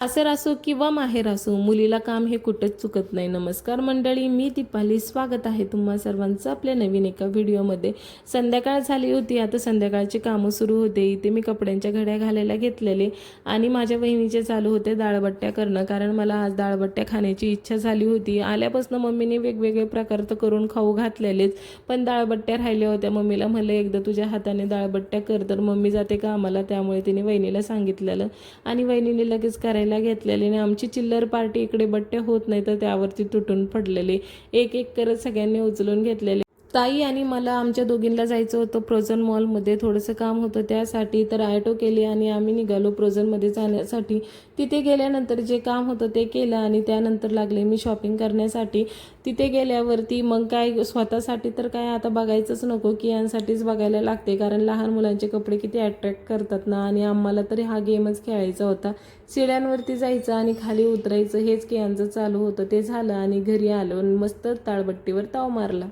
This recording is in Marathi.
सासर असो किंवा माहेर असो, मुलीला काम हे कुठंच चुकत नाही. नमस्कार मंडळी, मी दीपाली. स्वागत आहे तुम्हा सर्वांचं आपल्या नवीन एका व्हिडिओमध्ये. संध्याकाळ झाली होती, आता संध्याकाळची कामं सुरू होते. इथे मी कपड्यांच्या घड्या घालायला घेतलेले आणि माझ्या वहिनीचे चालू होते डाळबट्ट्या करणं, कारण मला आज डाळबट्ट्या खाण्याची इच्छा झाली होती. आल्यापासून मम्मीने वेगवेगळे प्रकार तर करून खाऊ घातलेलेच, पण डाळबट्ट्या राहिल्या होत्या. मम्मीला म्हणलं एकदा तुझ्या हाताने डाळबट्ट्या कर, तर मम्मी जाते कामाला, त्यामुळे तिने वहिनीला सांगितलेलं आणि वहिनीने लगेच करायला घेतलेले. आणि आमची चिल्लर पार्टी इकडे बट्ट्या होत नाही तर त्यावरती तुटून पडलेले. एक एक करत सगळ्यांनी उचलून घेतलेले. ताई आणि मला आमच्या दोघींना जायचं होतं प्रोझन मॉलमध्ये, थोडंसं काम होतं त्यासाठी. तर ऑटो केली आणि आम्ही निघालो प्रोझनमध्ये जाण्यासाठी. तिथे गेल्यानंतर जे काम होतं ते केलं आणि त्यानंतर लागले मी शॉपिंग करण्यासाठी. तिथे गेल्यावरती मग काय स्वतःसाठी तर काय आता बघायचंच नको, की यांसाठीच बघायला लागते, कारण लहान मुलांचे कपडे किती अट्रॅक्ट करतात ना. आणि आम्हाला तरी हा गेमच खेळायचा होता. शिड्यांवरती जायचं आणि खाली उतरायचं, हेच की यांचं चालू होतं. ते झालं आणि घरी आलो आणि मस्त ताळबट्टीवर ताव मारला.